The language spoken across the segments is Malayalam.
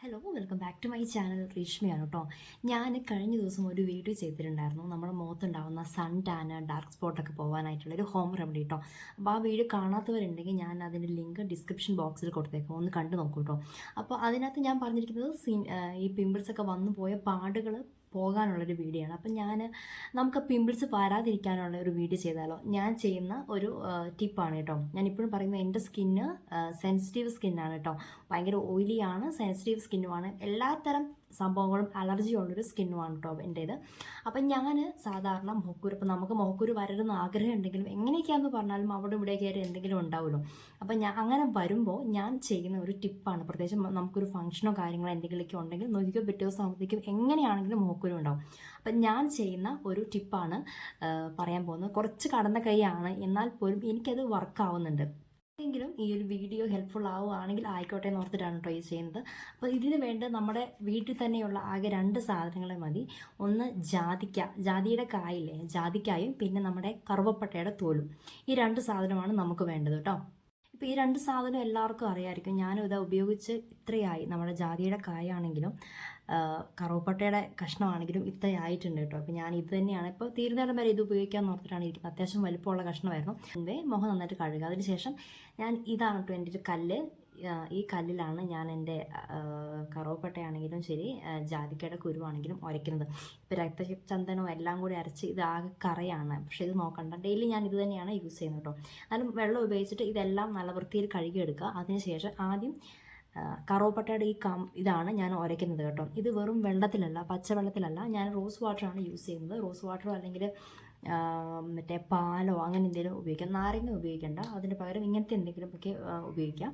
Hello welcome back to my channel റീഷ്മയാണ് കേട്ടോ. ഞാൻ കഴിഞ്ഞ ദിവസം ഒരു വീഡിയോ ചെയ്തിട്ടുണ്ടായിരുന്നു നമ്മുടെ മുഖത്തുണ്ടാകുന്ന സൺ ടാന് ഡാർക്ക് സ്പോട്ടൊക്കെ പോകാനായിട്ടുള്ളൊരു ഹോം റെമഡി കേട്ടോ. അപ്പോൾ ആ വീഡിയോ കാണാത്തവരുണ്ടെങ്കിൽ ഞാൻ അതിൻ്റെ ലിങ്ക് ഡിസ്ക്രിപ്ഷൻ ബോക്സിൽ കൊടുത്തേക്കാം, ഒന്ന് കണ്ടു നോക്കൂ കേട്ടോ. അപ്പോൾ അതിനകത്ത് ഞാൻ പറഞ്ഞിരിക്കുന്നത് ഈ പിമ്പിൾസൊക്കെ വന്നു പോയ പാടുകൾ പോകാനുള്ളൊരു വീഡിയോ ആണ്. അപ്പം നമുക്ക് പിമ്പിൾസ് വരാതിരിക്കാനുള്ള ഒരു വീഡിയോ ചെയ്താലോ? ഞാൻ ചെയ്യുന്ന ഒരു ടിപ്പാണ് കേട്ടോ. ഞാൻ ഇപ്പോഴും പറയുന്നത് എൻ്റെ സ്കിന്ന് സെൻസിറ്റീവ് സ്കിന്നാണ് കേട്ടോ. ഭയങ്കര ഓയിലിയാണ്, സെൻസിറ്റീവ് സ്കിന്നുമാണ്, എല്ലാത്തരം സംഭവങ്ങളും അലർജി ഉള്ളൊരു സ്കിന്നുമാണ് കേട്ടോ എൻ്റേത്. അപ്പം ഞാൻ സാധാരണ മുഖക്കുരു, ഇപ്പം നമുക്ക് മുഖക്കുരു വരരുന്ന ആഗ്രഹം ഉണ്ടെങ്കിലും എങ്ങനെയൊക്കെയാണെന്ന് പറഞ്ഞാലും അവിടെ ഇവിടെ കയറി എന്തെങ്കിലും ഉണ്ടാവുമല്ലോ. അപ്പം ഞാൻ അങ്ങനെ വരുമ്പോൾ ഞാൻ ചെയ്യുന്ന ഒരു ടിപ്പാണ്. പ്രത്യേകിച്ച് നമുക്കൊരു ഫംഗ്ഷനോ കാര്യങ്ങളോ എന്തെങ്കിലുമൊക്കെ ഉണ്ടെങ്കിൽ നോക്കിക്കോ, പിറ്റേ ദിവസം ആകുമ്പോഴത്തേക്കും എങ്ങനെയാണെങ്കിലും മുഖക്കുരു ഉണ്ടാവും. അപ്പം ഞാൻ ചെയ്യുന്ന ഒരു ടിപ്പാണ് പറയാൻ പോകുന്നത്. കുറച്ച് കടന്ന കൈയാണ്, എന്നാൽ പോലും എനിക്കത് വർക്കാവുന്നുണ്ട്. എങ്കിലും ഈ ഒരു വീഡിയോ ഹെൽപ്ഫുൾ ആവുകയാണെങ്കിൽ ആയിക്കോട്ടെ എന്ന് ഓർത്തിട്ടാണ് ട്രൈ ചെയ്യുന്നത്. അപ്പോൾ ഇതിന് വേണ്ട നമ്മുടെ വീട്ടിൽ തന്നെയുള്ള ആകെ 2 സാധനങ്ങൾ മതി. ഒന്ന് ജാതിയുടെ കായില്ലേ, ജാതിക്കായും പിന്നെ നമ്മുടെ കറുവപ്പട്ടയുടെ തോലും. ഈ 2 സാധനമാണ് നമുക്ക് വേണ്ടത് കേട്ടോ. ഇപ്പോൾ ഈ 2 സാധനം എല്ലാവർക്കും അറിയാമായിരിക്കും. ഞാനും ഇത് ഉപയോഗിച്ച് ഇത്രയായി. നമ്മുടെ ജാതിയുടെ കായാണെങ്കിലും കറുവപ്പട്ടയുടെ കഷ്ണമാണെങ്കിലും ഇത്രയായിട്ടുണ്ട് കേട്ടോ. അപ്പോൾ ഞാൻ ഇത് തന്നെയാണ് ഇപ്പോൾ തീരുന്നേരം വരെ ഇത് ഉപയോഗിക്കാൻ ഓർത്തിട്ടാണ് ഇരിക്കുന്നത്. അത്യാവശ്യം വലുപ്പമുള്ള കഷ്ണമായിരുന്നു. മുമ്പേ മുഖം നന്നായിട്ട് കഴുകുക. അതിനുശേഷം ഞാൻ ഇതാണ് കേട്ടോ എൻ്റെ ഒരു കല്ല്. ഈ കല്ലിലാണ് ഞാൻ എൻ്റെ കറുവപ്പട്ടയാണെങ്കിലും ശരി, ജാതിക്കയുടെ കുരുവാണെങ്കിലും ഉരയ്ക്കുന്നത്. ഇപ്പോൾ രക്തചന്ദനവും എല്ലാം കൂടി അരച്ച് ഇത് ആകെ കറയാണ്. പക്ഷേ ഇത് നോക്കണ്ട, ഡെയിലി ഞാൻ ഇത് തന്നെയാണ് യൂസ് ചെയ്യുന്നത് കേട്ടോ. എന്നാലും വെള്ളം ഉപയോഗിച്ചിട്ട് ഇതെല്ലാം നല്ല വൃത്തിയിൽ കഴുകിയെടുക്കുക. അതിനുശേഷം ആദ്യം കറുവപ്പട്ടയുടെ ഇതാണ് ഞാൻ ഉരയ്ക്കുന്നത് കേട്ടോ. ഇത് വെറും വെള്ളത്തിലല്ല, പച്ചവെള്ളത്തിലല്ല, ഞാൻ റോസ് വാട്ടറാണ് യൂസ് ചെയ്യുന്നത്. റോസ് വാട്ടറോ അല്ലെങ്കിൽ മറ്റേ പാലോ അങ്ങനെ എന്തെങ്കിലും ഉപയോഗിക്കാം. നാരങ്ങ ഉപയോഗിക്കേണ്ട, അതിന് പകരം ഇങ്ങനത്തെ എന്തെങ്കിലുമൊക്കെ ഉപയോഗിക്കാം.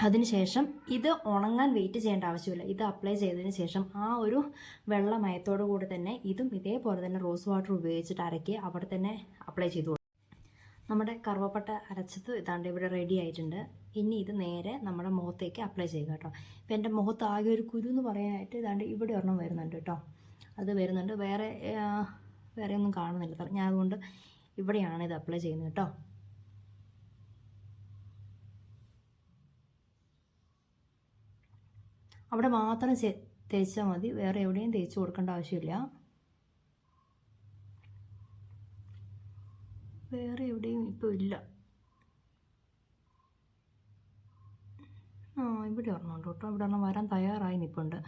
അതിനുശേഷം ഇത് ഉണങ്ങാൻ വെയിറ്റ് ചെയ്യേണ്ട ആവശ്യമില്ല. ഇത് അപ്ലൈ ചെയ്തതിന് ശേഷം ആ ഒരു വെള്ളമയത്തോടു കൂടി തന്നെ ഇതും ഇതേപോലെ തന്നെ റോസ് വാട്ടർ ഉപയോഗിച്ചിട്ട് അരയ്ക്കുക, അവിടെ തന്നെ അപ്ലൈ ചെയ്തു. നമ്മുടെ കറുവപ്പട്ട അരച്ചത് ഇതാണ്ട് ഇവിടെ റെഡി ആയിട്ടുണ്ട്. ഇനി ഇത് നേരെ നമ്മുടെ മുഖത്തേക്ക് അപ്ലൈ ചെയ്യുക കേട്ടോ. ഇപ്പം എൻ്റെ മുഖത്ത് ആകെ ഒരു കുരു എന്ന് പറയാനായിട്ട് ഇതാണ്ട് ഇവിടെ ഒരെണ്ണം വരുന്നുണ്ട് കേട്ടോ. അത് വരുന്നുണ്ട്, വേറെ ഒന്നും കാണുന്നില്ല. ഞാൻ അതുകൊണ്ട് ഇവിടെയാണ് ഇത് അപ്ലൈ ചെയ്യുന്നത് കേട്ടോ. അവിടെ മാത്രം തേച്ചാൽ മതി, വേറെ എവിടെയും തേച്ച് കൊടുക്കേണ്ട ആവശ്യമില്ല. വേറെ എവിടെയും ഇപ്പോൾ ഇല്ല. ഇവിടെ ഒരെണ്ണം ഉണ്ട് കേട്ടോ. ഇവിടെ ഒരെണ്ണം വരാൻ തയ്യാറായി നിൽപ്പുണ്ട്.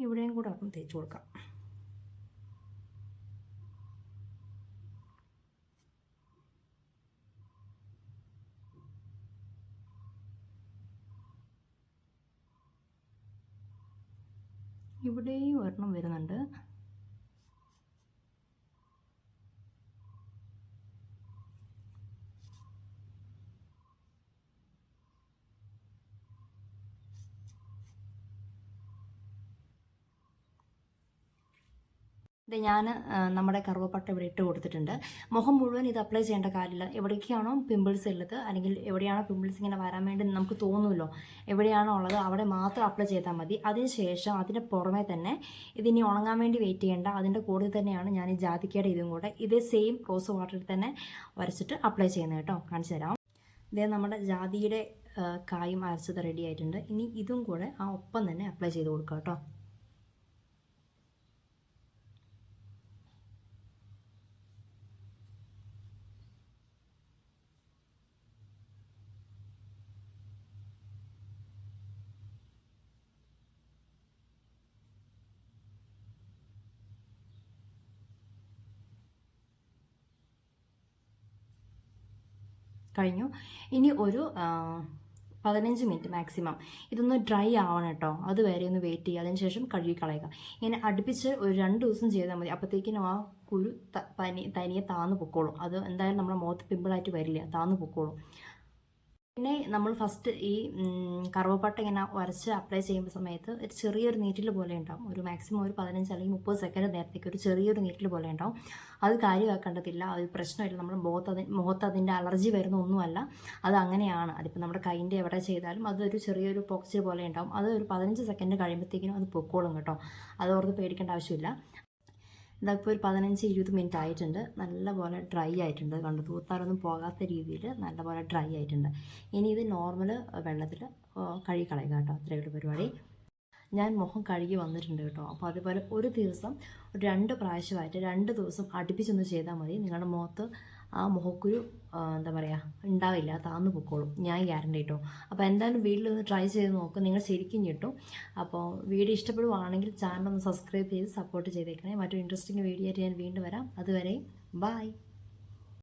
ഇവിടെയും കൂടെ ഒരെണ്ണം തേച്ച് കൊടുക്കാം. ഇവിടെയും ഒരെണ്ണം വരുന്നുണ്ട്. ഞാൻ നമ്മുടെ കറുവപ്പട്ട ഇവിടെ ഇട്ട് കൊടുത്തിട്ടുണ്ട്. മുഖം മുഴുവൻ ഇത് അപ്ലൈ ചെയ്യേണ്ട കാര്യമില്ല. എവിടേക്കാണോ പിമ്പിൾസ് ഉള്ളത്, അല്ലെങ്കിൽ എവിടെയാണോ പിമ്പിൾസ് ഇങ്ങനെ വരാൻ വേണ്ടി നമുക്ക് തോന്നുമല്ലോ, എവിടെയാണോ ഉള്ളത് അവിടെ മാത്രം അപ്ലൈ ചെയ്താൽ മതി. അതിനുശേഷം അതിന് പുറമെ തന്നെ ഇതിനി ഉണങ്ങാൻ വേണ്ടി വെയിറ്റ് ചെയ്യേണ്ട. അതിൻ്റെ കൂടെ തന്നെയാണ് ഞാൻ ഈ ജാതിക്കയുടെ ഇതും കൂടെ ഇതേ സെയിം റോസ് വാട്ടറിൽ തന്നെ ഉരച്ചിട്ട് അപ്ലൈ ചെയ്യുന്നത് കേട്ടോ. കാണിച്ചു തരാം. ഇതേ നമ്മുടെ ജാതിയുടെ കായും അരച്ചത് റെഡി ആയിട്ടുണ്ട്. ഇനി ഇതും കൂടെ ആ ഒപ്പം തന്നെ അപ്ലൈ ചെയ്ത് കൊടുക്കുക കേട്ടോ. കഴിഞ്ഞു. ഇനി ഒരു 15 മിനിറ്റ് മാക്സിമം ഇതൊന്ന് ഡ്രൈ ആവണം കേട്ടോ. അതുവരെ ഒന്ന് വെയിറ്റ് ചെയ്യുക. അതിനുശേഷം കഴുകി കളയുക. ഇങ്ങനെ അടുപ്പിച്ച് ഒരു 2 ദിവസം ചെയ്താൽ മതി. അപ്പോഴത്തേക്കിനും ആ കുരു തനിയെ താന്നു പൊക്കോളും. അത് എന്തായാലും നമ്മുടെ മുഖത്ത് പിമ്പിളായിട്ട് വരില്ല, താന്നു പൊക്കോളും. പിന്നെ നമ്മൾ ഫസ്റ്റ് ഈ കറുവപ്പട്ട ഇങ്ങനെ ഉരച്ച് അപ്ലൈ ചെയ്യുമ്പോൾ സമയത്ത് ഒരു ചെറിയൊരു നീറ്റിൽ പോലെ ഉണ്ടാവും. ഒരു മാക്സിമം ഒരു 15 അല്ലെങ്കിൽ 30 സെക്കൻഡ് നേരത്തേക്ക് ഒരു ചെറിയൊരു നീറ്റിൽ പോലെ ഉണ്ടാവും. അത് കാര്യമാക്കേണ്ടതില്ല, അത് പ്രശ്നമില്ല. നമ്മുടെ മുഖത്ത് അതിൻ്റെ അലർജി വരുന്ന ഒന്നുമല്ല, അത് അങ്ങനെയാണ്. അതിപ്പോൾ നമ്മുടെ കൈൻ്റെ എവിടെ ചെയ്താലും അതൊരു ചെറിയൊരു പോക്സിൽ പോലെ ഉണ്ടാവും. അത് ഒരു 15 സെക്കൻഡ് കഴിയുമ്പോഴത്തേക്കിനും അത് പൊക്കോളും കേട്ടോ. അത് ഓർത്ത് പേടിക്കേണ്ട ആവശ്യമില്ല. ഇതിപ്പോൾ ഒരു 15-20 മിനിറ്റ് ആയിട്ടുണ്ട്. നല്ലപോലെ ഡ്രൈ ആയിട്ടുണ്ട്. കണ്ടു, തൂത്താലൊന്നും പോകാത്ത രീതിയിൽ നല്ലപോലെ ഡ്രൈ ആയിട്ടുണ്ട്. ഇനി ഇത് നോർമൽ വെള്ളത്തിൽ കഴുകി കളയുക കേട്ടോ. അത്രയുള്ള പരിപാടി. ഞാൻ മുഖം കഴുകി വന്നിട്ടുണ്ട് കേട്ടോ. അപ്പോൾ അതുപോലെ ഒരു ദിവസം 2 പ്രാവശ്യമായിട്ട് 2 ദിവസം അടുപ്പിച്ചൊന്ന് ചെയ്താൽ മതി. നിങ്ങളുടെ മുഖത്ത് ആ മുഖക്കുരു എന്താ പറയുക ഉണ്ടാവില്ല, താന്നു പൊക്കോളും, ഞാൻ ഗ്യാരണ്ടി കേട്ടോ. അപ്പോൾ എന്തായാലും വീട്ടിലൊന്ന് ട്രൈ ചെയ്ത് നോക്കും, നിങ്ങൾ ശരിക്കും കിട്ടും. അപ്പോൾ വീഡിയോ ഇഷ്ടപ്പെടുവാണെങ്കിൽ ചാനൽ ഒന്ന് സബ്സ്ക്രൈബ് ചെയ്ത് സപ്പോർട്ട് ചെയ്തേക്കണേ. മറ്റൊരു ഇൻട്രസ്റ്റിംഗ് വീഡിയോ ആയിട്ട് ഞാൻ വീണ്ടും വരാം. അതുവരെ ബൈ.